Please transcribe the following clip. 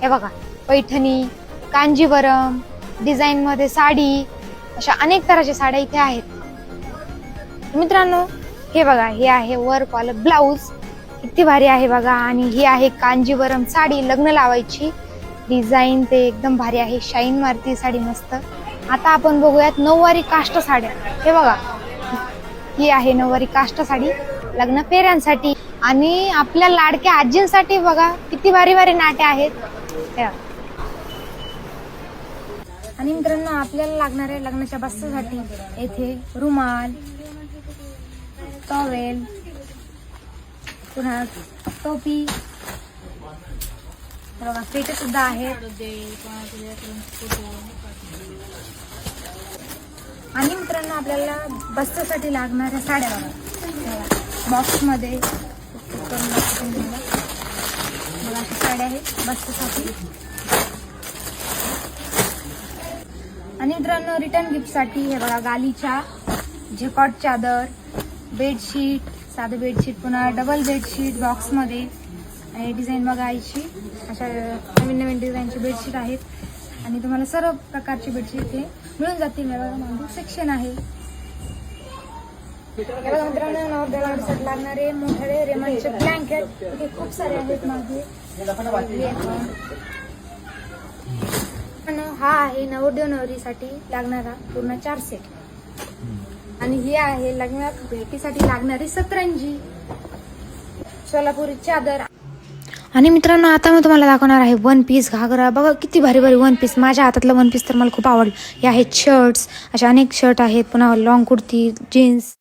हे बघा, पैठणी, कांजीवरम डिझाईन मध्ये साडी, अशा अनेक तऱ्हाच्या साड्या इथे आहेत मित्रांनो. हे बघा, हे आहे वर्क वालं ब्लाऊज, किती भारी आहे बघा. आणि ही आहे कांजीवरम साडी, लग्न लावायची डिझाईन, ते एकदम भारी आहे, शाईन मारती साडी मस्त. आता आपण बघूयात नऊवारी काष्ट साड्या. हे बघा, ही आहे नऊवारी काष्ट साडी लग्न फेऱ्यांसाठी आणि आपल्या लाडक्या आजींसाठी. बघा किती भारी भारी नाट्या आहेत. आणि मित्रांनो, आपल्याला लागणाऱ्या लग्नाच्या बस्त्यासाठी येथे रुमाल, टॉवेल, पुन्हा टोपी, बघा पेटे सुद्धा आहेत. आणि मित्रांनो, आपल्याला बस्त्यासाठी लागणाऱ्या साड्या बघा, बॉक्स मध्ये बघा साड्या आहेत बस्त्यासाठी. आणि मित्रांनो, रिटर्न गिफ्ट साठी हे बघा, गालीच्या, झेकॉट चादर, बेडशीट, साधं बेडशीट, पुन्हा डबल बेडशीट बॉक्स मध्ये. आणि डिझाईन बघायची, अशा नवीन नवीन डिझाईनची बेडशीट आहेत. आणि तुम्हाला सर्व प्रकारची बेडशीट इथे मिळून जातील. मागून सेक्शन आहे. बघा मित्रांनो, नवरदेवासाठी लागणारे मोठे रेमंडचे ब्लँकेट इथे खूप सारे आहेत मागे. हा आहे नवरदेव नवरीसाठी लागणारा पूर्ण 4 सेट. आणि ही आहे लग्नात भेटीसाठी लागणारी सतरंजी, सोलापुरी चादर. आणि मित्रांनो, आता मी तुम्हाला दाखवणार आहे वन पीस घागरा. बघा किती भारी भारी वन पीस. माझ्या हातातलं वन पीस तर मला खूप आवडलं. हे आहेत शर्ट्स, अशा अनेक शर्ट आहेत, पुन्हा लॉंग कुर्ती, जीन्स.